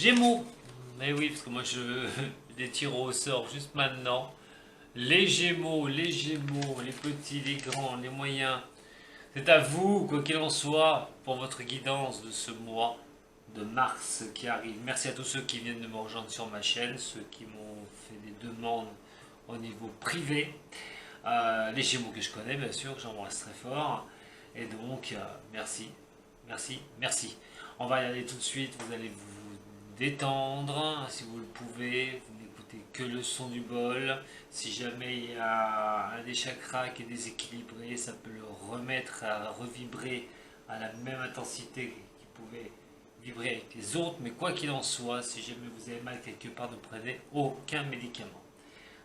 Gémeaux. Mais oui, parce que moi je les tire au sort juste maintenant. Les Gémeaux, les petits, les grands, les moyens. C'est à vous, quoi qu'il en soit, pour votre guidance de ce mois de mars qui arrive. Merci à tous ceux qui viennent de me rejoindre sur ma chaîne, ceux qui m'ont fait des demandes au niveau privé. Les Gémeaux que je connais, bien sûr, que j'embrasse très fort. Et donc, merci, merci, merci. On va y aller tout de suite, vous allez vous détendre, si vous le pouvez, vous n'écoutez que le son du bol. Si jamais il y a un des chakras qui est déséquilibré, ça peut le remettre à revibrer à la même intensité qu'il pouvait vibrer avec les autres. Mais quoi qu'il en soit, si jamais vous avez mal quelque part, ne prenez aucun médicament.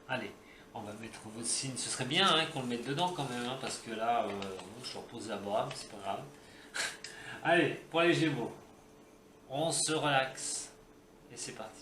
Allez, on va mettre votre signe. Ce serait bien qu'on le mette dedans quand même, parce que là, je repose la bras, c'est pas grave. Allez, pour les Gémeaux, on se relaxe et c'est parti.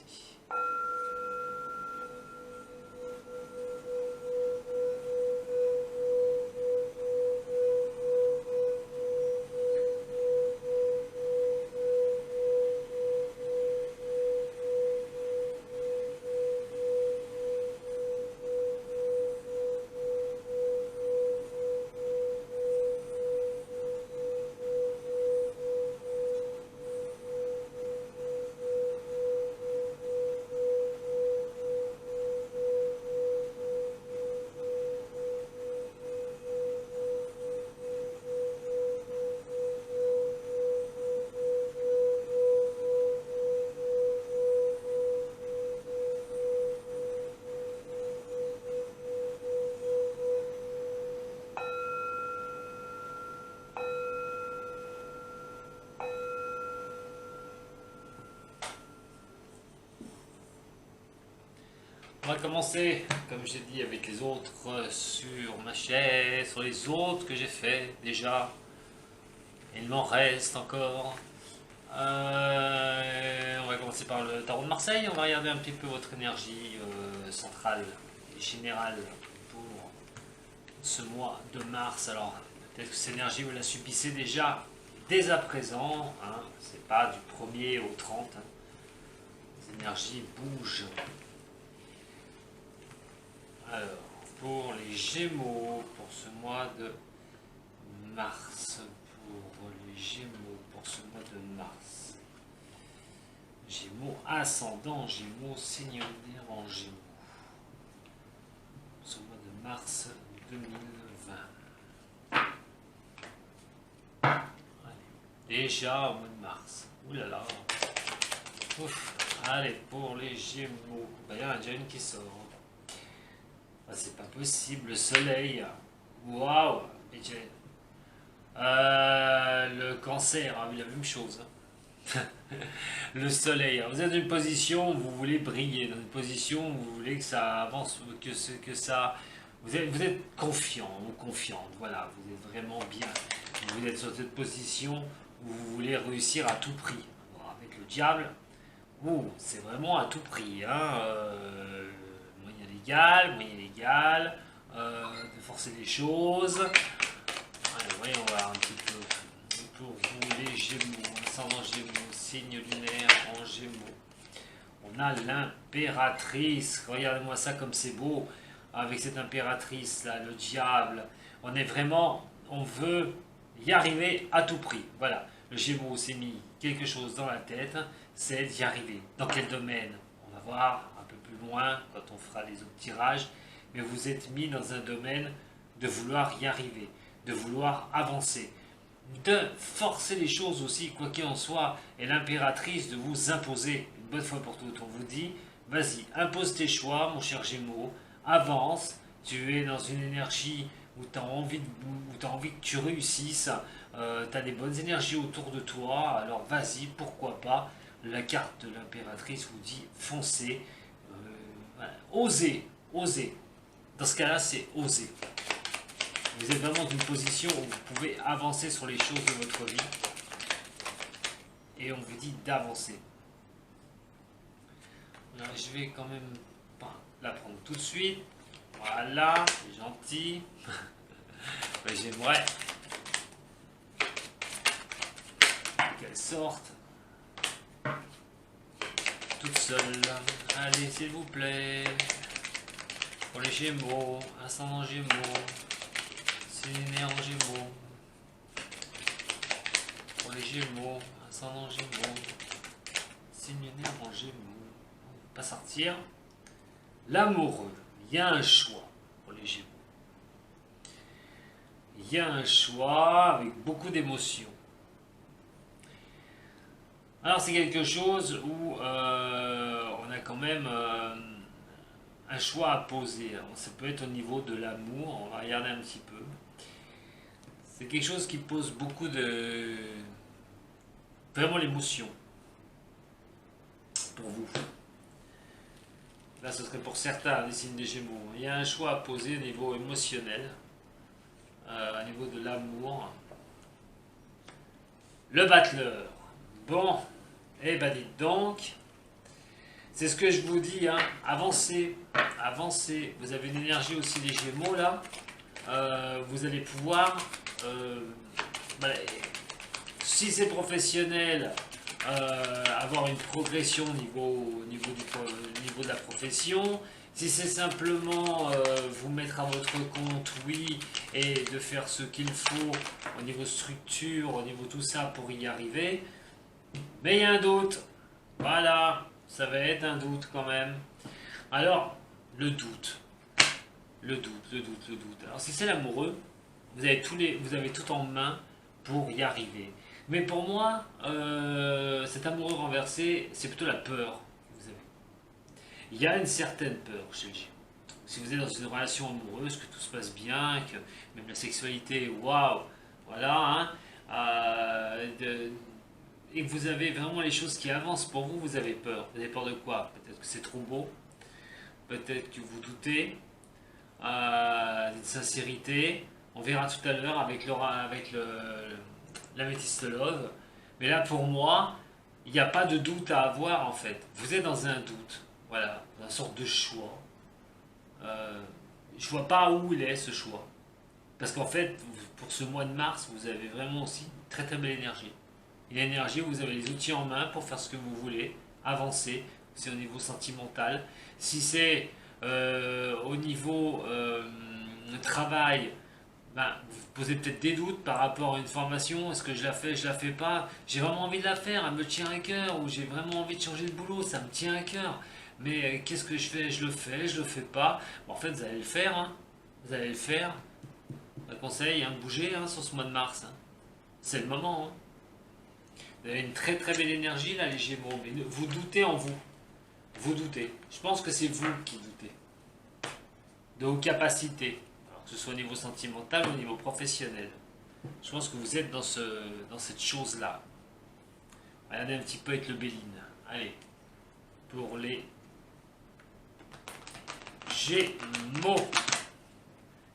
On va commencer, comme j'ai dit, avec les autres sur ma chaîne, sur les autres que j'ai fait déjà. Il m'en reste encore. On va commencer par le tarot de Marseille. On va regarder un petit peu votre énergie centrale et générale pour ce mois de mars. Alors, peut-être que cette énergie, vous la subissez déjà dès à présent. C'est pas du 1er au 30. Les énergies bougent. Alors, pour les Gémeaux, pour ce mois de mars, pour les Gémeaux, pour ce mois de mars, Gémeaux ascendant, Gémeaux seigneur en Gémeaux, ce mois de mars 2020. Allez, déjà au mois de mars, oulala, ouf. Allez, pour les Gémeaux, il y en a déjà une qui sort. C'est pas possible, le soleil. Waouh! Le cancer, oui, la même chose. Le soleil. Vous êtes dans une position où vous voulez briller, dans une position où vous voulez que ça avance, que ça. Vous êtes confiant ou confiante, voilà, vous êtes vraiment bien. Vous êtes sur cette position où vous voulez réussir à tout prix. Alors, avec le diable, c'est vraiment à tout prix. Moyen légal, de forcer les choses. Allez, voyons voir un petit peu pour vous les Gémeaux, ascendant Gémeaux, signe lunaire en Gémeaux. On a l'impératrice, regardez-moi ça comme c'est beau, avec cette impératrice là, le diable. On est vraiment, on veut y arriver à tout prix. Voilà, le Gémeaux s'est mis quelque chose dans la tête, c'est d'y arriver. Dans quel domaine? On va voir plus loin quand on fera les autres tirages, mais vous êtes mis dans un domaine de vouloir y arriver, de vouloir avancer, de forcer les choses aussi, quoi qu'il en soit, et l'impératrice de vous imposer une bonne fois pour toutes. On vous dit, vas-y, impose tes choix, mon cher Gémeaux, avance, tu es dans une énergie où tu as envie, que tu réussisses, tu as des bonnes énergies autour de toi, alors vas-y, pourquoi pas. La carte de l'impératrice vous dit, foncez. Osez, osez. Dans ce cas-là, c'est oser. Vous êtes vraiment dans une position où vous pouvez avancer sur les choses de votre vie. Et on vous dit d'avancer. Je vais quand même pas la prendre tout de suite. Voilà, c'est gentil. J'aimerais qu'elle sorte. toute seule. Allez, s'il vous plaît. Pour les Gémeaux, ascendant Gémeaux, signe lunaire en Gémeaux. Pour les Gémeaux, ascendant Gémeaux, signe lunaire en Gémeaux. On va pas sortir. L'amoureux, il y a un choix pour les Gémeaux. Il y a un choix avec beaucoup d'émotions. Alors c'est quelque chose où on a quand même un choix à poser. Alors, ça peut être au niveau de l'amour, on va regarder un petit peu. C'est quelque chose qui pose beaucoup de... vraiment l'émotion pour vous. Là ce serait pour certains des signes des Gémeaux. Il y a un choix à poser au niveau émotionnel, au niveau de l'amour. Le battleur. Bon, eh ben dites donc, c'est ce que je vous dis, hein. Avancez, avancez. Vous avez une énergie aussi des Gémeaux là. Vous allez pouvoir, si c'est professionnel, avoir une progression au niveau de la profession. Si c'est simplement vous mettre à votre compte, oui, et de faire ce qu'il faut au niveau structure, au niveau tout ça pour y arriver. Mais il y a un doute. Voilà, ça va être un doute quand même. Alors, le doute. Le doute. Alors si c'est l'amoureux, vous avez tout en main pour y arriver. Mais pour moi, cet amoureux renversé, c'est plutôt la peur que vous avez. Il y a une certaine peur chez le Gémeaux. Si vous êtes dans une relation amoureuse, que tout se passe bien, que même la sexualité, waouh, voilà, hein, et que vous avez vraiment les choses qui avancent pour vous, vous avez peur. Vous avez peur de quoi? Peut-être que c'est trop beau, peut-être que vous doutez, d'une sincérité. On verra tout à l'heure avec l'améthyste love. Mais là, pour moi, il n'y a pas de doute à avoir en fait. Vous êtes dans un doute, voilà, dans une sorte de choix. Je vois pas où il est ce choix. Parce qu'en fait, pour ce mois de mars, vous avez vraiment aussi une très très belle énergie. Une énergie où vous avez les outils en main pour faire ce que vous voulez, avancer. C'est au niveau sentimental. Si c'est au niveau travail, vous posez peut-être des doutes par rapport à une formation. Est-ce que je la fais, je la fais pas? J'ai vraiment envie de la faire, elle me tient à cœur. Ou j'ai vraiment envie de changer de boulot, ça me tient à cœur. Mais qu'est-ce que je fais? Je le fais pas. Bon, en fait, vous allez le faire. Hein. Vous allez le faire. Un conseil, hein, bougez hein, sur ce mois de mars. Hein. C'est le moment. Hein. Vous avez une très très belle énergie là, les Gémeaux. Mais vous doutez en vous. Vous doutez. Je pense que c'est vous qui doutez. De vos capacités. Alors, que ce soit au niveau sentimental ou au niveau professionnel. Je pense que vous êtes dans cette chose-là. Regardez un petit peu avec le Béline. Allez. Pour les Gémeaux.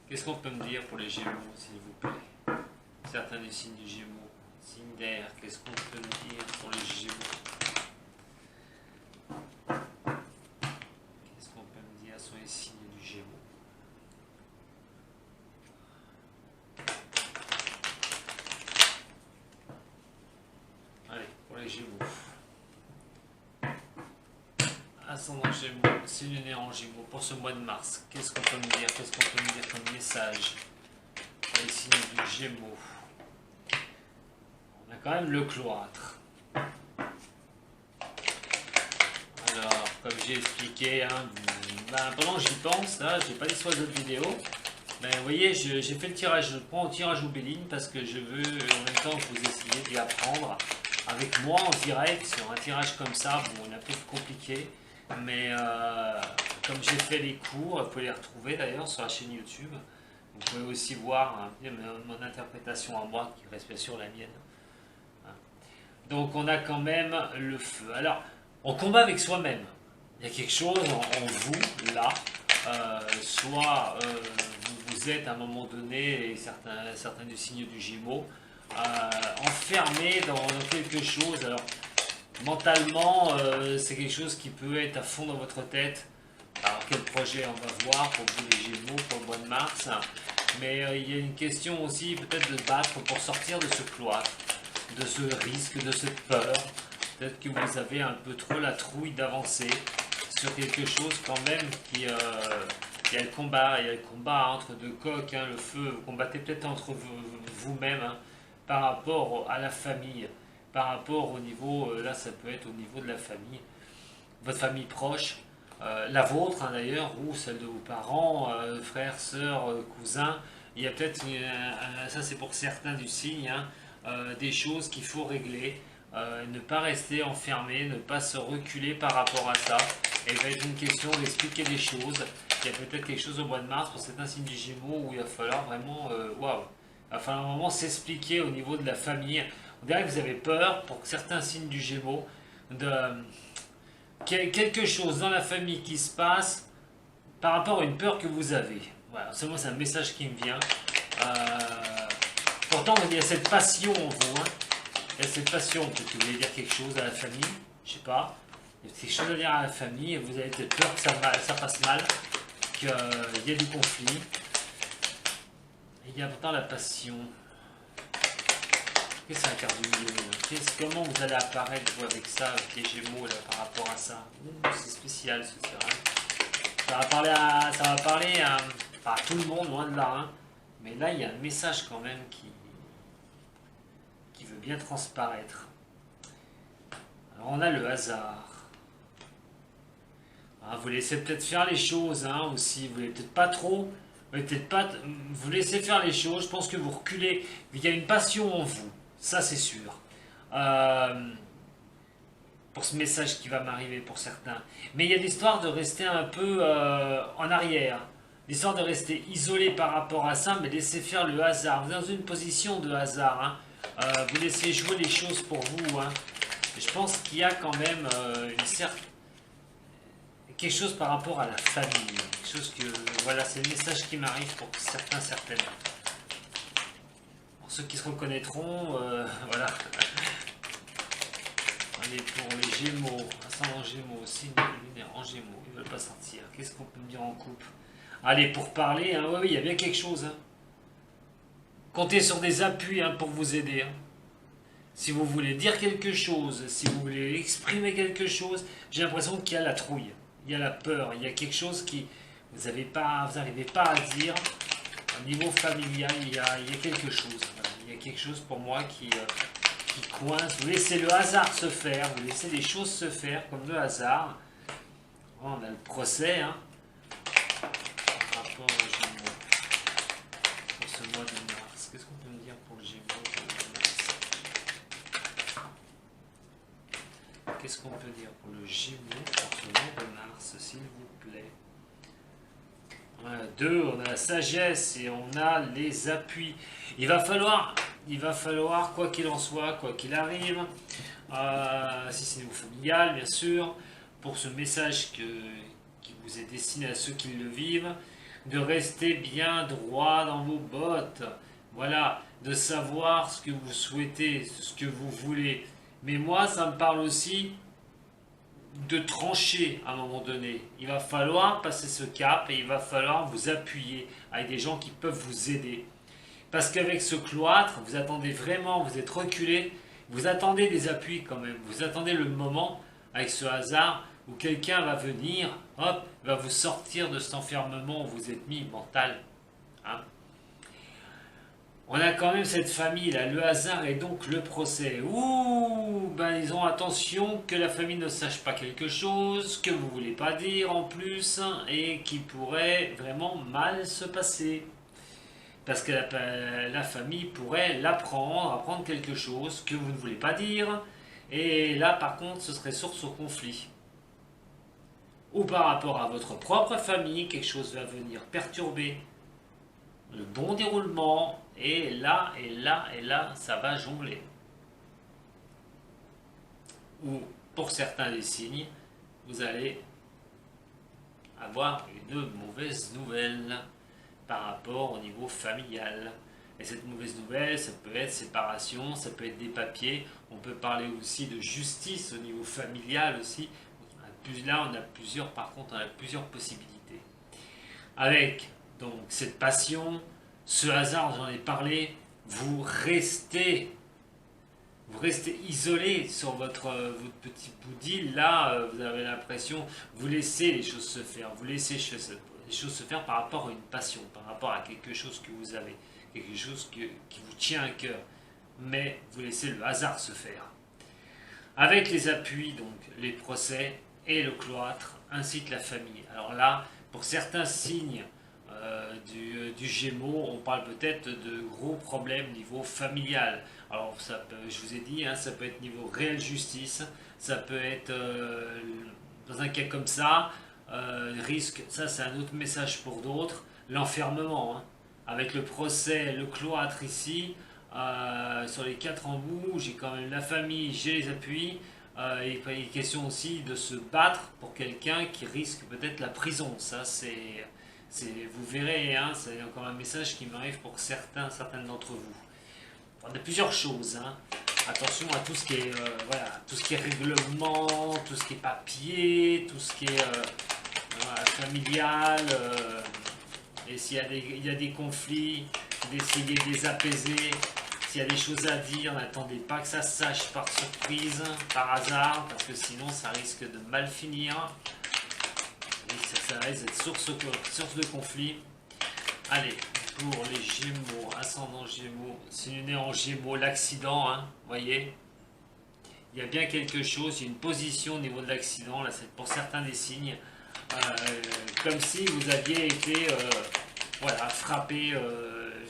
Qu'est-ce qu'on peut me dire pour les Gémeaux, s'il vous plaît? Certains des signes du Gémeaux. Signe d'air, qu'est-ce qu'on peut me dire pour les Gémeaux? Qu'est-ce qu'on peut me dire sur les signes du Gémeaux? Allez, pour les Gémeaux. Ascendant Gémeaux, signe lunaire en Gémeaux pour ce mois de mars. Qu'est-ce qu'on peut me dire? Qu'est-ce qu'on peut me dire comme message pour les signes du Gémeaux? On a quand même le cloître. Alors, comme j'ai expliqué, hein, pendant que j'y pense, là, j'ai pas dit sur les autres vidéos, mais vous voyez, j'ai fait le tirage, je prends au tirage au Béline parce que je veux en même temps que vous essayiez d'y apprendre avec moi en direct sur un tirage comme ça. Bon, on a peut-être compliqué, mais comme j'ai fait les cours, vous pouvez les retrouver d'ailleurs sur la chaîne YouTube. Vous pouvez aussi voir hein, mon interprétation à moi, qui reste bien sûr la mienne. Donc on a quand même le feu. Alors, on combat avec soi-même. Il y a quelque chose en vous, là. Soit vous êtes à un moment donné, et certains du signe du Gémeaux, enfermé dans quelque chose. Alors, mentalement, c'est quelque chose qui peut être à fond dans votre tête. Alors, quel projet on va voir pour vous les Gémeaux pour le mois de mars. Mais il y a une question aussi peut-être de battre pour sortir de ce cloître, de ce risque, de cette peur. Peut-être que vous avez un peu trop la trouille d'avancer sur quelque chose quand même qui... il y a le combat entre deux coqs, hein, le feu, vous combattez peut-être entre vous-même, hein, par rapport à la famille, par rapport au niveau, là ça peut être au niveau de la famille, votre famille proche, la vôtre hein, d'ailleurs, ou celle de vos parents, frères, sœurs, cousins. Il y a peut-être, ça c'est pour certains du signe, hein, des choses qu'il faut régler, ne pas rester enfermé, ne pas se reculer par rapport à ça. Et il va être une question d'expliquer des choses. Il y a peut-être quelque chose au mois de mars pour certains signes du Gémeaux où il va falloir vraiment, waouh, il va falloir vraiment s'expliquer au niveau de la famille. On dirait que vous avez peur pour certains signes du Gémeaux de quelque chose dans la famille qui se passe par rapport à une peur que vous avez. Voilà, c'est moi, c'est un message qui me vient. Euh, Pourtant, il y a cette passion en vous. Hein. Il y a cette passion. Peut-être que vous voulez dire quelque chose à la famille. Je sais pas. Il y a quelque chose à dire à la famille. Vous avez peut-être peur que ça passe mal. Qu'il y ait du conflit. Et il y a pourtant la passion. Qu'est-ce que c'est un quart du milieu? Comment vous allez apparaître vous, avec ça, avec les Gémeaux là, par rapport à ça? C'est spécial ce terrain. Ça va parler à, pas à tout le monde, loin de là. Hein. Mais là, il y a un message quand même qui veut bien transparaître. Alors on a le hasard. Hein, vous laissez peut-être faire les choses hein, aussi. Vous voulez peut-être pas trop. Vous laissez faire les choses. Je pense que vous reculez. Il y a une passion en vous. Ça, c'est sûr. Pour ce message qui va m'arriver pour certains. Mais il y a l'histoire de rester un peu en arrière. L'histoire de rester isolé par rapport à ça, mais laisser faire le hasard. Vous êtes dans une position de hasard. Hein. Vous laissez jouer les choses pour vous. Hein. Je pense qu'il y a quand même quelque chose par rapport à la famille. Quelque chose que... Voilà, c'est le message qui m'arrive pour certains, certaines. Pour ceux qui se reconnaîtront, voilà. Allez, pour les Gémeaux, ascendant Gémeaux, signe lunaire en Gémeaux, ils ne veulent pas sortir. Qu'est-ce qu'on peut me dire en couple? Allez, pour parler, hein, oui, il y a bien quelque chose. Hein. Comptez sur des appuis hein, pour vous aider. Hein. Si vous voulez dire quelque chose, si vous voulez exprimer quelque chose, j'ai l'impression qu'il y a la trouille, il y a la peur, il y a quelque chose qui vous n'arrivez pas à dire. Au niveau familial, il y a quelque chose. Voilà. Il y a quelque chose pour moi qui coince. Vous laissez le hasard se faire, vous laissez les choses se faire comme le hasard. Oh, on a le procès. Hein. Par rapport aux Gémeaux. Pour ce mois de mars. Qu'est-ce qu'on peut me dire pour le Gémeaux de mars? Qu'est-ce qu'on peut dire pour le Gémeaux pour ce mois de mars, s'il vous plaît? On a 2, on a la sagesse et on a les appuis. Il va falloir, quoi qu'il en soit, quoi qu'il arrive, si c'est niveau familial, bien sûr, pour ce message qui vous est destiné à ceux qui le vivent, de rester bien droit dans vos bottes. Voilà, de savoir ce que vous souhaitez, ce que vous voulez. Mais moi, ça me parle aussi de trancher à un moment donné. Il va falloir passer ce cap et il va falloir vous appuyer avec des gens qui peuvent vous aider. Parce qu'avec ce cloître, vous attendez vraiment, vous êtes reculé, vous attendez des appuis quand même, vous attendez le moment avec ce hasard où quelqu'un va venir, hop, va vous sortir de cet enfermement où vous êtes mis mental. Hein. On a quand même cette famille là, le hasard et donc le procès. Ouh, ben ils ont attention que la famille ne sache pas quelque chose, que vous ne voulez pas dire en plus, et qui pourrait vraiment mal se passer. Parce que la famille pourrait apprendre quelque chose que vous ne voulez pas dire, et là par contre ce serait source au conflit. Ou par rapport à votre propre famille, quelque chose va venir perturber le bon déroulement, et là, ça va jongler. Ou, pour certains des signes, vous allez avoir une mauvaise nouvelle par rapport au niveau familial. Et cette mauvaise nouvelle, ça peut être séparation, ça peut être des papiers, on peut parler aussi de justice au niveau familial aussi. Là, on a plusieurs possibilités. Avec donc cette passion, ce hasard, j'en ai parlé, vous restez vous restez isolé sur votre petit bout d'île. Là, vous avez l'impression, vous laissez les choses se faire, vous laissez les choses se faire par rapport à une passion, par rapport à quelque chose que vous avez, quelque chose qui vous tient à cœur. Mais vous laissez le hasard se faire. Avec les appuis, donc les procès et le cloître, ainsi que la famille. Alors là, pour certains signes du Gémeaux, on parle peut-être de gros problèmes niveau familial. Alors je vous ai dit, hein, ça peut être niveau réelle justice, ça peut être dans un cas comme ça, risque, ça c'est un autre message pour d'autres, l'enfermement. Hein. Avec le procès, le cloître ici, sur les quatre embouts, j'ai quand même la famille, j'ai les appuis. Il est question aussi de se battre pour quelqu'un qui risque peut-être la prison. Ça, vous verrez, hein, c'est encore un message qui m'arrive pour certaines d'entre vous. On a plusieurs choses. Hein. Attention à tout ce qui est, tout ce qui est règlement, tout ce qui est papier, tout ce qui est familial. Et s'il y a des conflits, d'essayer de les apaiser. S'il y a des choses à dire, n'attendez pas que ça se sache par surprise, par hasard, parce que sinon ça risque de mal finir. Et ça risque d'être source de conflit. Allez, pour les Gémeaux, ascendant Gémeaux, signe né en Gémeaux, l'accident, hein, voyez. Il y a bien quelque chose, il y a une position au niveau de l'accident, là c'est pour certains des signes, comme si vous aviez été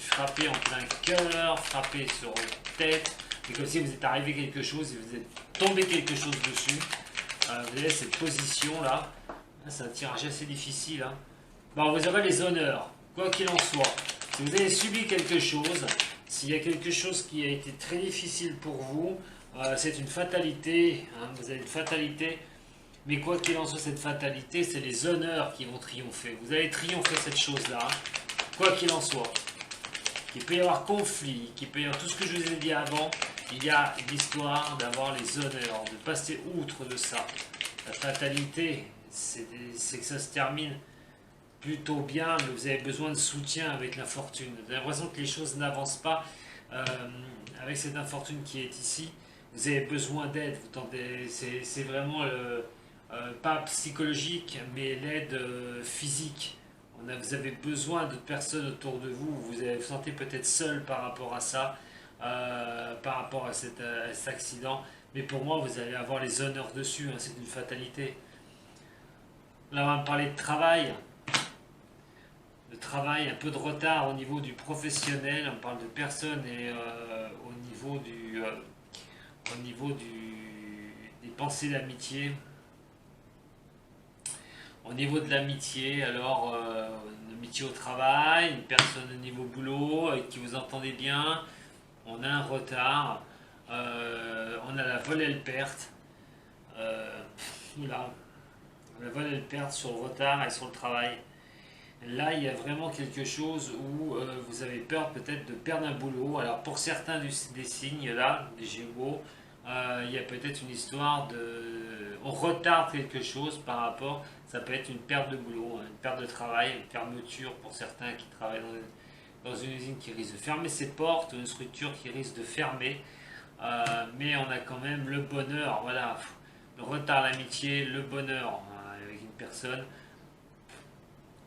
frappé en plein cœur, frappé sur la tête, c'est comme si vous êtes arrivé quelque chose et vous êtes tombé quelque chose dessus. Vous avez cette position là, c'est un tirage assez difficile. Hein. Bon, vous aurez les honneurs, quoi qu'il en soit. Si vous avez subi quelque chose, s'il y a quelque chose qui a été très difficile pour vous, c'est une fatalité, hein, vous avez une fatalité, mais quoi qu'il en soit, cette fatalité, c'est les honneurs qui vont triompher. Vous allez triompher cette chose-là, hein, quoi qu'il en soit. Qu'il peut y avoir conflit, qu'il peut y avoir tout ce que je vous ai dit avant, il y a l'histoire d'avoir les honneurs, de passer outre de ça. La fatalité, c'est que ça se termine plutôt bien, mais vous avez besoin de soutien avec l'infortune. Vous avez l'impression que les choses n'avancent pas avec cette infortune qui est ici. Vous avez besoin d'aide, c'est vraiment pas psychologique, mais l'aide physique. Vous avez besoin de personnes autour de vous, vous vous sentez peut-être seul par rapport à ça, par rapport à cet accident, mais pour moi vous allez avoir les honneurs dessus, hein, c'est une fatalité. Là on va me parler de travail, un peu de retard au niveau du professionnel, on parle de personnes et au niveau des pensées d'amitié. Au niveau de l'amitié, alors une amitié au travail, une personne au niveau boulot avec qui vous entendez bien, on a un retard, on a la vol et le perte, oula, la vol et le perte sur le retard et sur le travail. Là, il y a vraiment quelque chose où vous avez peur peut-être de perdre un boulot. Alors pour certains des signes là, des Gémeaux, il y a peut-être une histoire on retarde quelque chose par rapport, ça peut être une perte de boulot, une perte de travail, une fermeture pour certains qui travaillent dans une usine qui risque de fermer ses portes, une structure qui risque de fermer, mais on a quand même le bonheur, voilà, le retard, l'amitié, le bonheur avec une personne.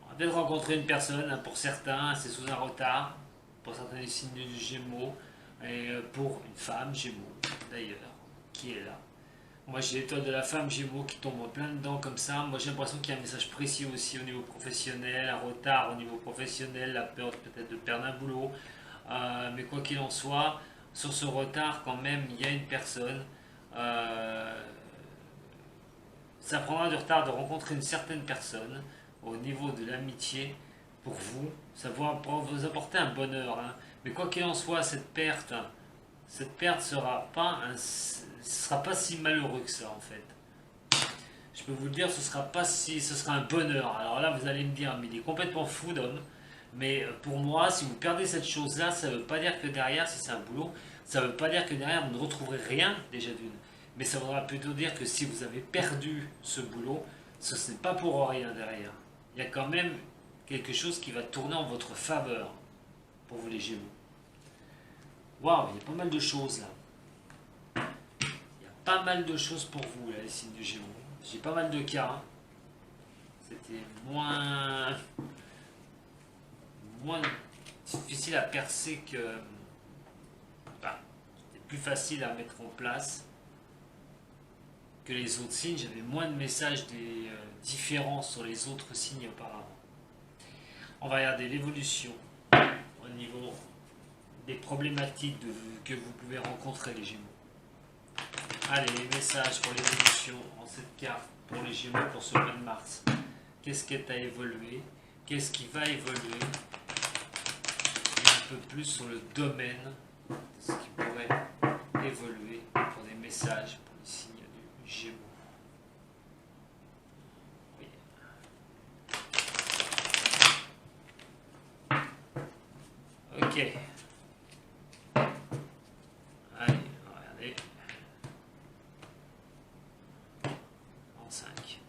On va peut-être rencontrer une personne, hein, pour certains c'est sous un retard, pour certains des signes du Gémeaux, et pour une femme Gémeaux d'ailleurs, qui est là. Moi j'ai l'étoile de la femme Gémeaux qui tombe en plein dedans comme ça. Moi j'ai l'impression qu'il y a un message précis aussi au niveau professionnel, un retard au niveau professionnel, la peur peut-être de perdre un boulot. Mais quoi qu'il en soit, sur ce retard quand même il y a une personne. Ça prendra du retard de rencontrer une certaine personne au niveau de l'amitié pour vous. Ça va vous apporter un bonheur. Hein. Mais quoi qu'il en soit, cette perte sera pas ce sera pas si malheureux que ça en fait. Je peux vous le dire, ce sera un bonheur. Alors là, vous allez me dire, mais il est complètement fou d'homme. Mais pour moi, si vous perdez cette chose-là, ça ne veut pas dire que derrière, si c'est un boulot, ça ne veut pas dire que derrière, vous ne retrouverez rien déjà d'une. Mais ça voudra plutôt dire que si vous avez perdu ce boulot, ce n'est pas pour rien derrière. Il y a quand même quelque chose qui va tourner en votre faveur pour vous les Gémeaux. Waouh, il y a pas mal de choses là. pas mal de choses pour vous, là, les signes de Gémeaux. J'ai pas mal de cas. C'était moins difficile à percer que... Enfin, c'était plus facile à mettre en place que les autres signes. J'avais moins de messages des différences sur les autres signes auparavant. On va regarder l'évolution au niveau des problématiques que vous pouvez rencontrer, les Gémeaux. Allez, les messages pour l'évolution en cette carte pour les Gémeaux pour ce mois de mars. Qu'est-ce qui a évolué? Qu'est-ce qui va évoluer? Et un peu plus sur le domaine de ce qui pourrait évoluer pour des messages pour les signes du Gémeaux. Oui. Ok. Allez, on va regarder. En 5.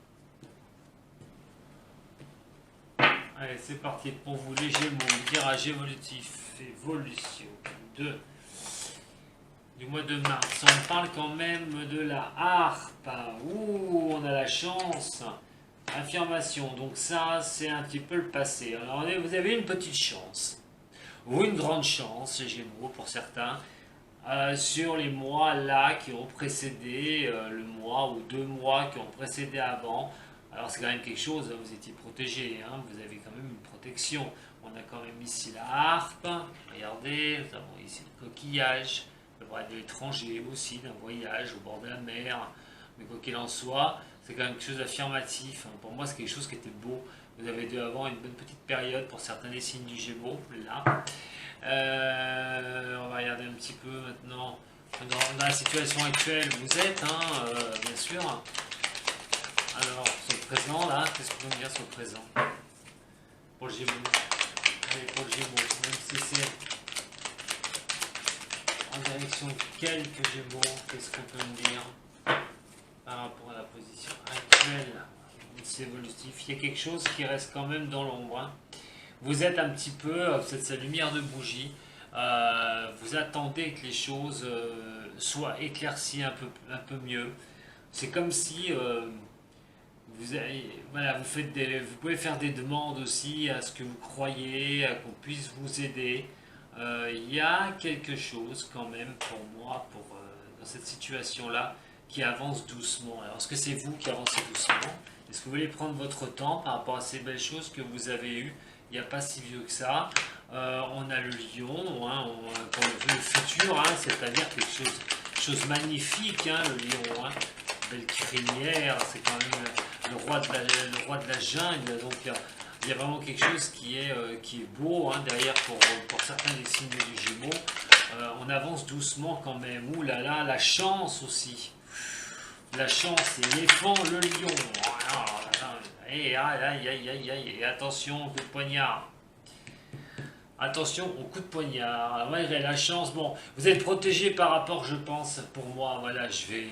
Allez, c'est parti pour vous, les Gémeaux. Le tirage évolutif, évolution du mois de mars. On parle quand même de la harpe. Ouh, on a la chance. Affirmation. Donc ça, c'est un petit peu le passé. Alors, vous avez une petite chance. Ou une grande chance, les Gémeaux, pour certains. Sur les mois là qui ont précédé le mois ou 2 mois qui ont précédé avant. Alors c'est quand même quelque chose, vous étiez protégé, hein, vous avez quand même une protection. On a quand même ici la harpe, regardez, nous avons ici le coquillage, le droit de l'étranger aussi, d'un voyage au bord de la mer. Mais quoi qu'il en soit, c'est quand même quelque chose d'affirmatif. Pour moi, c'est quelque chose qui était beau. Vous avez dû avoir une bonne petite période pour certains des signes du Gémeaux, là. On va regarder un petit peu maintenant dans la situation actuelle où vous êtes, hein, bien sûr. Alors, sur le présent, là, qu'est-ce que vous pouvez me dire sur le présent? Pour le Gémeaux. Allez, pour le Gémeaux, même si c'est en direction de quelques Gémeaux, qu'est-ce qu'on peut me dire par rapport à la position actuelle? C'est évolutif. Il y a quelque chose qui reste quand même dans l'ombre. Hein. Vous êtes un petit peu, vous êtes sa lumière de bougie, vous attendez que les choses soient éclaircies un peu mieux. C'est comme si voilà, vous pouvez faire des demandes aussi à ce que vous croyez, à qu'on puisse vous aider. Il y a quelque chose quand même pour moi, dans cette situation-là, qui avance doucement. Alors, est-ce que c'est vous qui avancez doucement? Est-ce que vous voulez prendre votre temps par rapport à ces belles choses que vous avez eues? Il n'y a pas si vieux que ça. On a le lion, hein, pour le futur, hein, c'est-à-dire quelque chose magnifique, hein, le lion. Hein, belle crinière, c'est quand même le roi de la jungle. Donc il y a vraiment quelque chose qui est beau, hein, derrière pour certains des signes du Gémeaux. On avance doucement quand même. Ouh là là, la chance aussi. La chance, c'est l'éléphant, le lion. Et aïe, aïe, aïe, aïe, et attention au coup de poignard. Attention au coup de poignard. Alors, malgré la chance, bon, vous êtes protégé par rapport, je pense, pour moi, voilà, je vais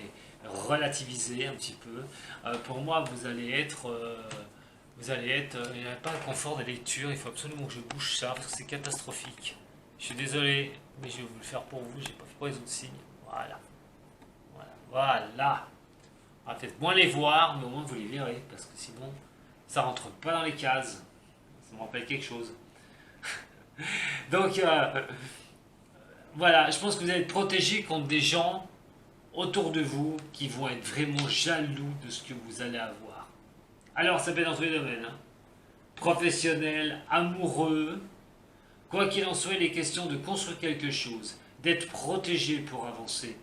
relativiser un petit peu. Pour moi, vous allez être, il n'y a pas de confort de lecture, il faut absolument que je bouge ça, parce que c'est catastrophique. Je suis désolé, mais je vais vous le faire pour vous, j'ai pas fait pour les autres signes. Voilà. Voilà. On va peut-être moins les voir, mais au moins vous les verrez, parce que sinon, ça rentre pas dans les cases. Ça me rappelle quelque chose. Donc, voilà, je pense que vous allez être protégé contre des gens autour de vous qui vont être vraiment jaloux de ce que vous allez avoir. Alors, ça peut être dans tous les domaines. Hein. Professionnel, amoureux, quoi qu'il en soit, il est question de construire quelque chose, d'être protégé pour avancer.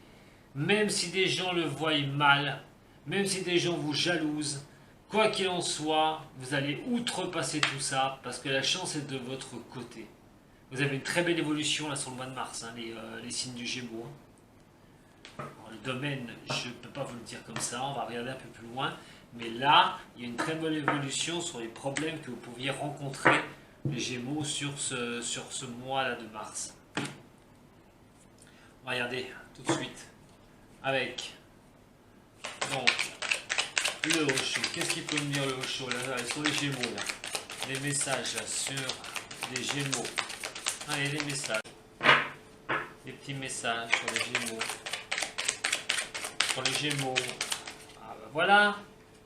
Même si des gens le voient mal, même si des gens vous jalousent, quoi qu'il en soit, vous allez outrepasser tout ça parce que la chance est de votre côté. Vous avez une très belle évolution là sur le mois de mars, hein, les signes du Gémeaux. Alors, le domaine, je ne peux pas vous le dire comme ça, on va regarder un peu plus loin. Mais là, il y a une très bonne évolution sur les problèmes que vous pouviez rencontrer, les Gémeaux, sur ce mois-là de mars. On va regarder tout de suite avec donc le Osho. Qu'est-ce qu'il peut me dire le Osho là, sur les Gémeaux là? Les messages là, sur les Gémeaux. Allez, les messages. Les petits messages sur les Gémeaux. pour les Gémeaux. Ah ben voilà,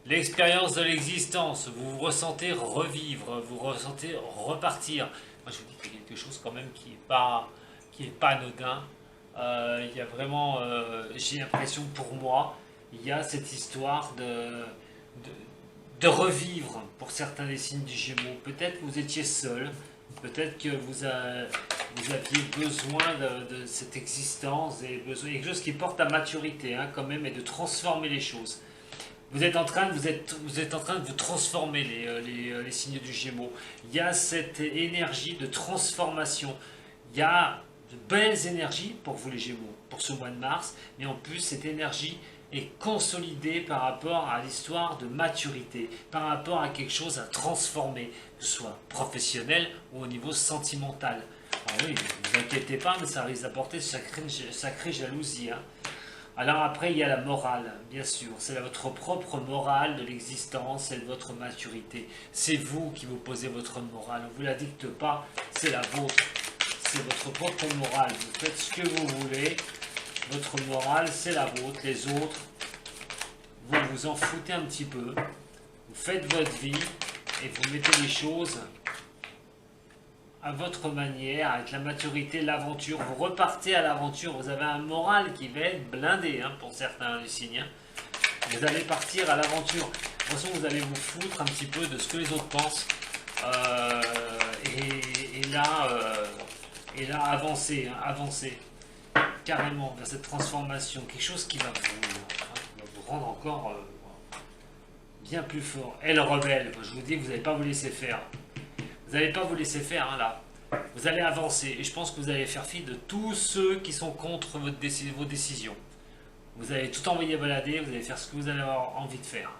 l'expérience de l'existence. Vous vous ressentez revivre, vous ressentez repartir. Moi je vous dis qu'il y a quelque chose quand même qui est pas anodin. Il y a vraiment, j'ai l'impression pour moi, il y a cette histoire de revivre pour certains des signes du Gémeaux. Peut-être que vous étiez seul, peut-être que vous aviez besoin de cette existence, et besoin, quelque chose qui porte à maturité hein, quand même, et de transformer les choses. Vous êtes en train de vous transformer, les signes du Gémeaux. Il y a cette énergie de transformation. Il y a de belles énergies pour vous les Gémeaux, pour ce mois de mars, mais en plus cette énergie est consolidée par rapport à l'histoire de maturité, par rapport à quelque chose à transformer, que ce soit professionnel ou au niveau sentimental. Alors oui, ne vous inquiétez pas, mais ça risque d'apporter sacrée jalousie. Hein. Alors après, il y a la morale, bien sûr. C'est votre propre morale de l'existence, c'est votre maturité. C'est vous qui vous posez votre morale. On ne vous la dicte pas, c'est la vôtre. C'est votre propre morale. Vous faites ce que vous voulez. Votre morale, c'est la vôtre. Les autres, vous vous en foutez un petit peu. Vous faites votre vie et vous mettez les choses à votre manière, avec la maturité, l'aventure. Vous repartez à l'aventure. Vous avez un moral qui va être blindé hein, pour certains du signe. Hein. Vous allez partir à l'aventure. De toute façon, vous allez vous foutre un petit peu de ce que les autres pensent. Et là, avancer, hein, avancer carrément vers cette transformation. Quelque chose qui va vous rendre encore bien plus fort. Elle rebelle. Je vous dis, vous n'allez pas vous laisser faire. Vous n'allez pas vous laisser faire hein, là. Vous allez avancer et je pense que vous allez faire fi de tous ceux qui sont contre vos décisions. Vous allez tout envoyer balader, vous allez faire ce que vous allez avoir envie de faire.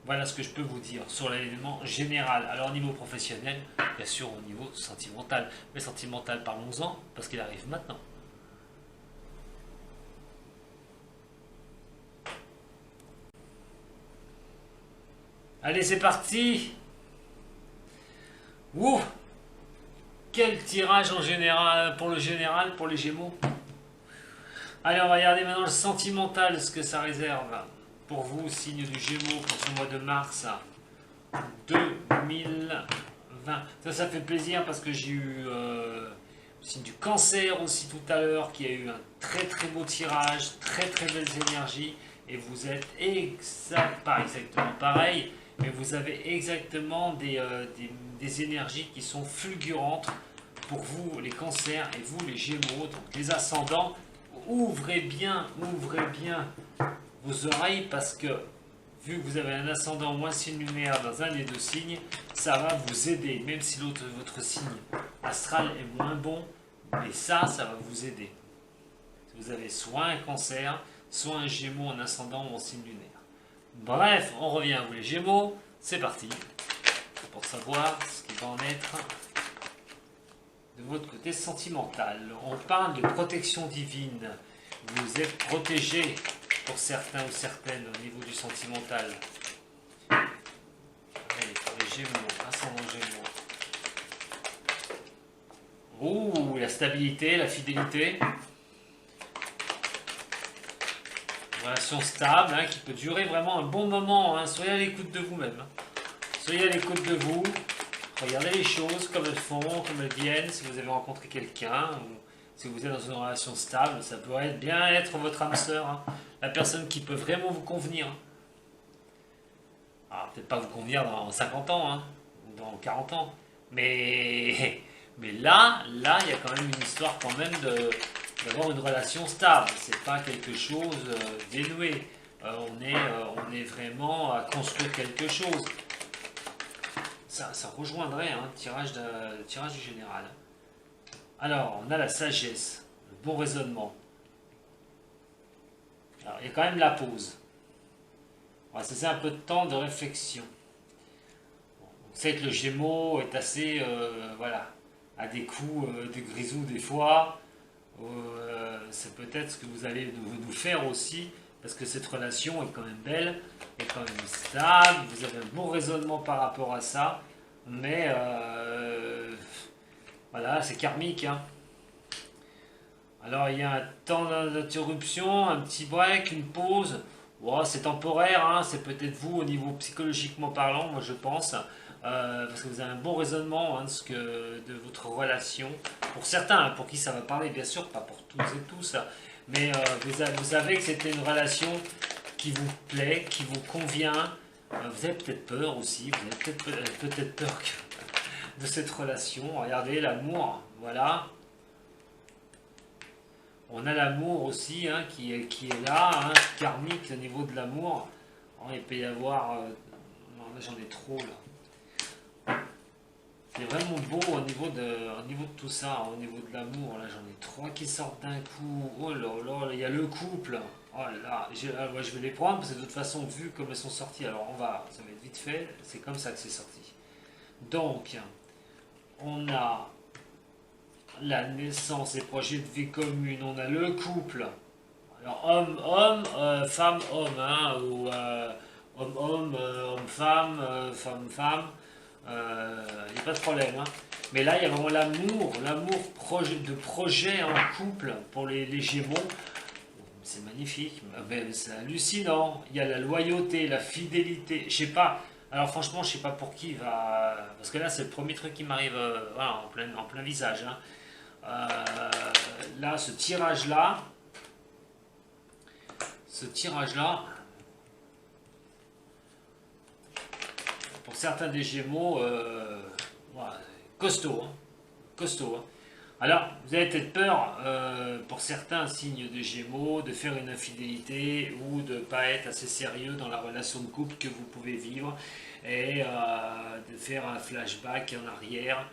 Voilà ce que je peux vous dire sur l'élément général. Alors au niveau professionnel, bien sûr au niveau sentimental. Mais sentimental, parlons-en, parce qu'il arrive maintenant. Allez, c'est parti! Ouh! Quel tirage en général, pour les Gémeaux. Allez, on va regarder maintenant le sentimental, ce que ça réserve pour vous, signe du Gémeaux, pour ce mois de mars 2020. Ça fait plaisir parce que j'ai eu le signe du Cancer aussi tout à l'heure, qui a eu un très très beau tirage, très très belles énergies, et vous êtes pas exactement pareil, mais vous avez exactement des énergies qui sont fulgurantes pour vous les cancers et vous les Gémeaux, donc les ascendants. Ouvrez bien vos oreilles parce que vu que vous avez un ascendant ou un signe lunaire dans un des deux signes, ça va vous aider, même si votre signe astral est moins bon, mais ça va vous aider. Vous avez soit un Cancer, soit un Gémeaux en ascendant ou en signe lunaire. Bref, on revient à vous les Gémeaux, c'est parti pour savoir ce qui va en être de votre côté sentimental. On parle de protection divine. Vous êtes protégé pour certains ou certaines au niveau du sentimental. Allez, pour les Gémeaux, ascendant Gémeaux. Ouh, la stabilité, la fidélité. Une relation stable hein, qui peut durer vraiment un bon moment. Hein. Soyez à l'écoute de vous-même. Hein. Soyez à l'écoute de vous. Regardez les choses comme elles font, comme elles viennent. Si vous avez rencontré quelqu'un ou si vous êtes dans une relation stable, ça pourrait bien être votre âme sœur. Hein. La personne qui peut vraiment vous convenir. Alors peut-être pas vous convenir dans 50 ans, hein, ou dans 40 ans. Mais là, il y a quand même une histoire quand même d'avoir une relation stable. C'est pas quelque chose dénoué. On est vraiment à construire quelque chose. Ça rejoindrait hein, le tirage du général. Alors, on a la sagesse, le bon raisonnement. Alors, il y a quand même la pause. On va se laisser un peu de temps de réflexion. Vous savez que le Gémeaux est assez, à des coups de grisou des fois. C'est peut-être ce que vous allez nous faire aussi, parce que cette relation est quand même belle, est quand même stable, vous avez un bon raisonnement par rapport à ça, mais voilà, c'est karmique. Hein. Alors il y a un temps d'interruption, un petit break, une pause. Bon, c'est temporaire, hein, c'est peut-être vous au niveau psychologiquement parlant, moi je pense, parce que vous avez un bon raisonnement hein, de votre relation. Pour certains, hein, pour qui ça va parler, bien sûr, pas pour toutes et tous, hein, mais vous savez que c'était une relation qui vous plaît, qui vous convient. Vous avez peut-être peur aussi, vous avez peut-être peur de cette relation. Regardez l'amour, voilà. On a l'amour aussi hein, qui est là, hein, karmique au niveau de l'amour. Oh, il peut y avoir. Non, là j'en ai trop là. C'est vraiment beau au niveau de tout ça, hein, au niveau de l'amour. Là j'en ai trois qui sortent d'un coup. Oh là là, il y a le couple. Oh là, je vais les prendre parce que de toute façon, vu comme elles sont sorties, alors ça va être vite fait, c'est comme ça que c'est sorti. Donc, on a la naissance et projet de vie commune, on a le couple. Alors homme, femme, homme, hein, ou homme, homme, femme, femme, femme. Il n'y a pas de problème. Hein. Mais là, il y a vraiment l'amour de projet en couple pour les Gémeaux. C'est magnifique, c'est hallucinant. Il y a la loyauté, la fidélité. Je sais pas. Alors franchement, je sais pas pour qui il va. Parce que là, c'est le premier truc qui m'arrive voilà, en plein visage. Hein. Là, ce tirage-là, pour certains des Gémeaux, voilà, costaud, hein, costaud. Hein. Alors, vous avez peut-être peur, pour certains signes de Gémeaux, de faire une infidélité ou de ne pas être assez sérieux dans la relation de couple que vous pouvez vivre et de faire un flashback en arrière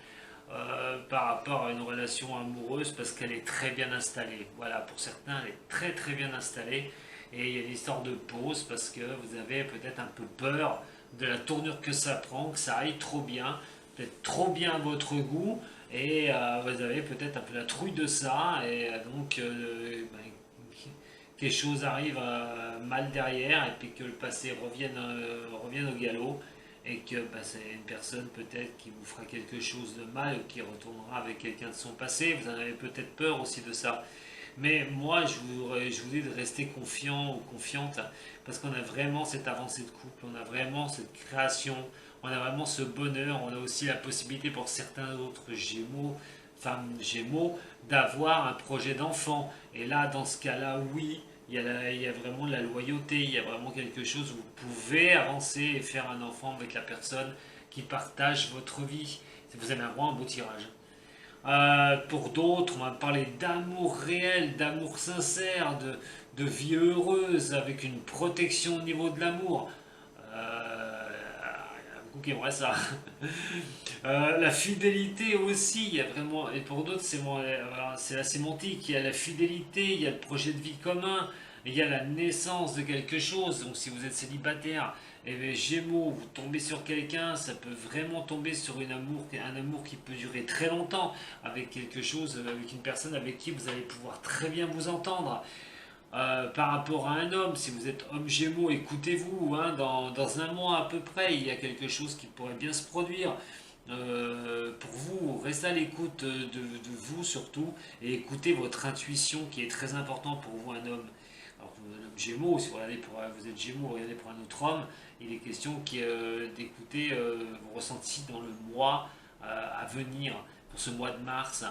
par rapport à une relation amoureuse parce qu'elle est très bien installée. Voilà, pour certains, elle est très très bien installée et il y a une histoire de pause parce que vous avez peut-être un peu peur de la tournure que ça prend, que ça aille trop bien, peut-être trop bien à votre goût et vous avez peut-être un peu la trouille de ça et donc quelque chose arrive mal derrière et puis que le passé revienne au galop et que c'est une personne peut-être qui vous fera quelque chose de mal ou qui retournera avec quelqu'un de son passé. Vous en avez peut-être peur aussi de ça. Mais moi, je vous dis de rester confiant ou confiante parce qu'on a vraiment cette avancée de couple, on a vraiment cette création, on a vraiment ce bonheur, on a aussi la possibilité pour certains autres Gémeaux, femmes Gémeaux, d'avoir un projet d'enfant. Et là, dans ce cas-là, oui, il y a vraiment de la loyauté, il y a vraiment quelque chose où vous pouvez avancer et faire un enfant avec la personne qui partage votre vie. Vous avez vraiment un beau tirage. Pour d'autres, on va parler d'amour réel, d'amour sincère, de vie heureuse, avec une protection au niveau de l'amour. Il y en a beaucoup qui aimeraient ça. La fidélité aussi, il y a vraiment, et pour d'autres, c'est la sémantique. Il y a la fidélité, il y a le projet de vie commun, il y a la naissance de quelque chose. Donc, si vous êtes célibataire, et les Gémeaux, vous tombez sur quelqu'un, ça peut vraiment tomber sur un amour qui peut durer très longtemps, avec quelque chose, avec une personne avec qui vous allez pouvoir très bien vous entendre. Par rapport à un homme, si vous êtes homme Gémeaux, écoutez-vous, hein, dans un mois à peu près, il y a quelque chose qui pourrait bien se produire. Pour vous, restez à l'écoute de vous surtout et écoutez votre intuition qui est très important pour vous, un homme. Alors, l'homme Gémeaux, si vous êtes Gémeaux, regardez pour un autre homme, il est question d'écouter vos ressentis dans le mois à venir, pour ce mois de mars.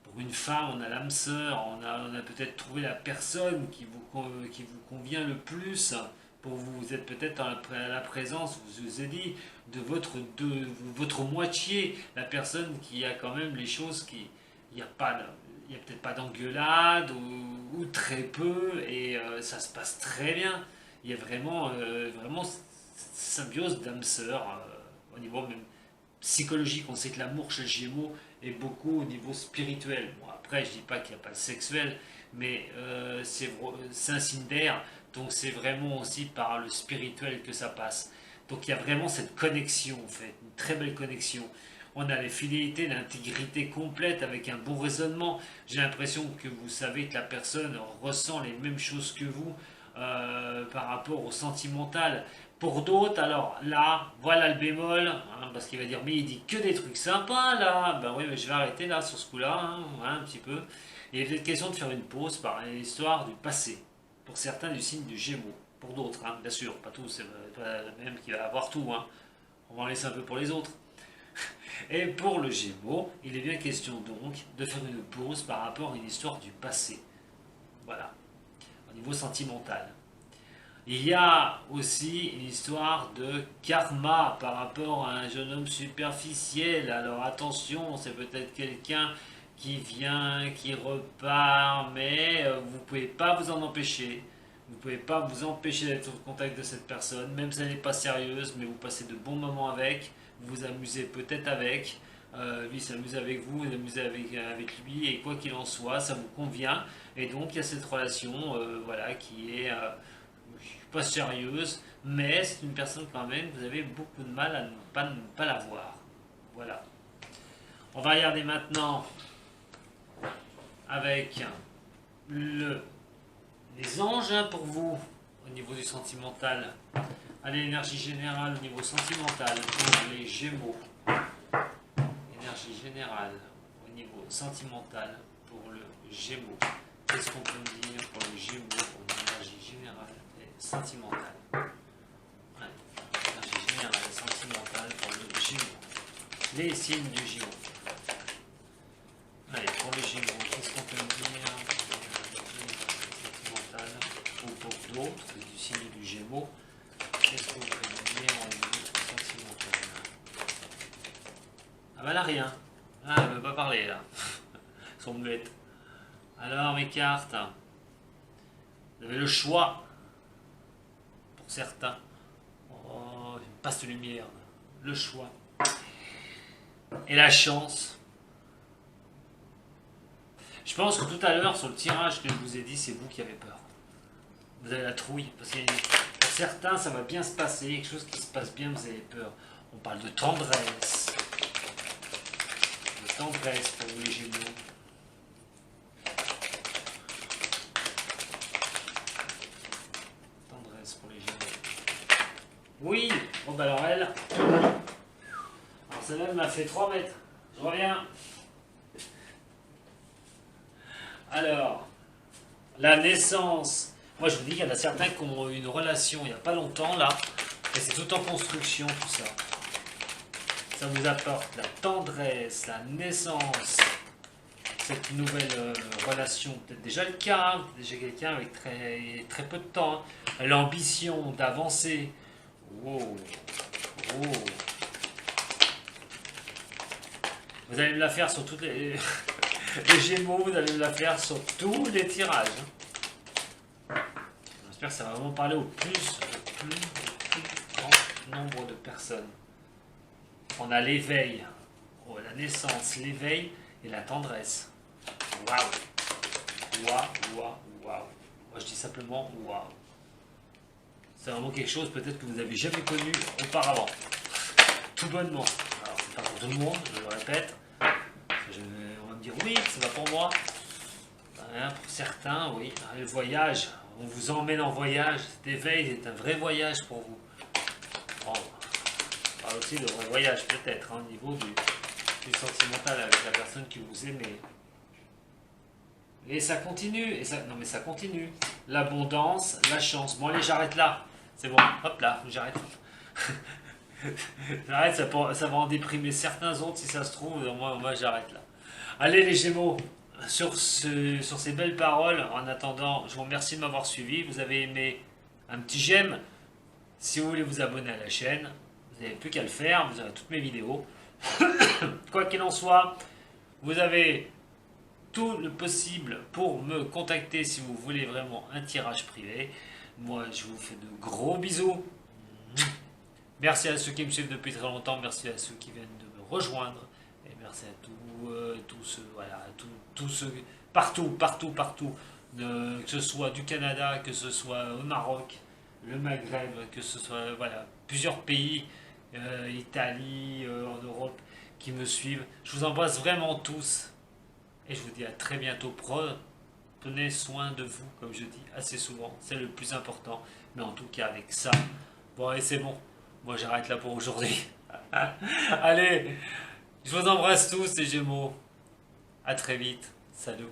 Pour une femme, on a l'âme sœur, on a peut-être trouvé la personne qui vous convient le plus. Pour vous, vous êtes peut-être à la présence, je vous ai dit, de votre moitié, la personne qui a quand même les choses qui. Il n'y a pas il n'y a peut-être pas d'engueulade ou très peu et ça se passe très bien. Il y a vraiment symbiose d'âme sœur au niveau même psychologique. On sait que l'amour chez le Gémeaux est beaucoup au niveau spirituel. Bon, après, je dis pas qu'il n'y a pas de sexuel, mais c'est un signe d'air, donc c'est vraiment aussi par le spirituel que ça passe. Donc il y a vraiment cette connexion en fait, une très belle connexion. On a la fidélité, l'intégrité complète avec un bon raisonnement. J'ai l'impression que vous savez que la personne ressent les mêmes choses que vous par rapport au sentimental. Pour d'autres, alors là, voilà le bémol, hein, parce qu'il va dire, mais il dit que des trucs sympas là. Ben oui, mais je vais arrêter là sur ce coup-là, hein, un petit peu. Il est peut-être question de faire une pause par l'histoire du passé. Pour certains du signe du Gémeaux. Pour d'autres, hein, bien sûr, pas tous, c'est pas le même qui va avoir tout. Hein. On va en laisser un peu pour les autres. Et pour le Gémeaux, il est bien question donc de faire une pause par rapport à une histoire du passé. Voilà, au niveau sentimental. Il y a aussi une histoire de karma par rapport à un jeune homme superficiel. Alors attention, c'est peut-être quelqu'un qui vient, qui repart, mais vous ne pouvez pas vous en empêcher. Vous ne pouvez pas vous empêcher d'être au contact de cette personne, même si elle n'est pas sérieuse, mais vous passez de bons moments avec, vous vous amusez peut-être avec, lui s'amuse avec vous, vous amusez avec lui, et quoi qu'il en soit, ça vous convient. Et donc il y a cette relation voilà, qui est pas sérieuse, mais c'est une personne quand même, vous avez beaucoup de mal à ne pas la voir. Voilà. On va regarder maintenant avec les anges hein, pour vous au niveau du sentimental. Allez, l'énergie générale au niveau sentimental pour les Gémeaux. Énergie générale au niveau sentimental pour le Gémeaux. Qu'est-ce qu'on peut me dire pour le Gémeaux pour l'énergie générale et sentimentale? Ouais, énergie générale et sentimentale pour le Gémeaux. Les signes du Gémeaux. Allez, pour les Gémeaux, qu'est-ce qu'on peut me dire sentimental ou pour d'autres du signe du Gémeaux? Qu'est-ce qu'on peut me dire en niveau sentimental? Ah bah là rien. Ah, elle ne veut pas parler là. Ils sont muettes. Alors mes cartes, vous avez le choix pour certains. Oh, une passe de lumière. Le choix. Et la chance. Je pense que tout à l'heure, sur le tirage que je vous ai dit, c'est vous qui avez peur. Vous avez la trouille. Parce que pour certains, ça va bien se passer. Quelque chose qui se passe bien, vous avez peur. On parle de tendresse. De tendresse pour vous les Gémeaux. Tendresse pour les Gémeaux. Oui. Bon bah alors elle. Alors celle-là, elle m'a fait 3 mètres. Je reviens. Alors, la naissance. Moi, je vous dis qu'il y en a certains qui ont eu une relation il n'y a pas longtemps, là. Et c'est tout en construction, tout ça. Ça vous apporte la tendresse, la naissance. Cette nouvelle relation, peut-être déjà le cas, hein, déjà quelqu'un avec très, très peu de temps. Hein. L'ambition d'avancer. Wow. Oh. Vous allez me la faire sur toutes les... Les Gémeaux, vous allez me la faire sur tous les tirages. J'espère que ça va vraiment parler au plus grand nombre de personnes. On a l'éveil, la naissance, l'éveil et la tendresse. Waouh! Waouh, waouh, waouh. Moi je dis simplement waouh. C'est vraiment quelque chose peut-être que vous n'avez jamais connu auparavant. Tout bonnement. Alors c'est pas pour tout le monde, je le répète. On va me dire oui, ça va pour moi. Hein, pour certains, oui. Le voyage, on vous emmène en voyage. Cet éveil est un vrai voyage pour vous. Bon, on parle aussi de vrai voyage peut-être, hein, au niveau du sentimental avec la personne que vous aimez. Et ça continue. Non mais ça continue. L'abondance, la chance. Bon allez, j'arrête là. C'est bon, hop là, j'arrête. J'arrête, ça va en déprimer certains autres si ça se trouve. Moi j'arrête là. Allez les Gémeaux, sur ces belles paroles, en attendant, je vous remercie de m'avoir suivi. Vous avez aimé un petit j'aime. Si vous voulez vous abonner à la chaîne, vous n'avez plus qu'à le faire. Vous aurez toutes mes vidéos. Quoi qu'il en soit, vous avez tout le possible pour me contacter si vous voulez vraiment un tirage privé. Moi, je vous fais de gros bisous. Merci à ceux qui me suivent depuis très longtemps. Merci à ceux qui viennent de me rejoindre. Et merci à tous ceux, voilà, tous ceux, partout, que ce soit du Canada, que ce soit au Maroc, le Maghreb, que ce soit, voilà, plusieurs pays, Italie, en Europe, qui me suivent. Je vous embrasse vraiment tous. Et je vous dis à très bientôt. Prenez soin de vous, comme je dis assez souvent. C'est le plus important. Mais en tout cas, avec ça, bon, et c'est bon. Moi, j'arrête là pour aujourd'hui. Allez, je vous embrasse tous, les Gémeaux. À très vite. Salut.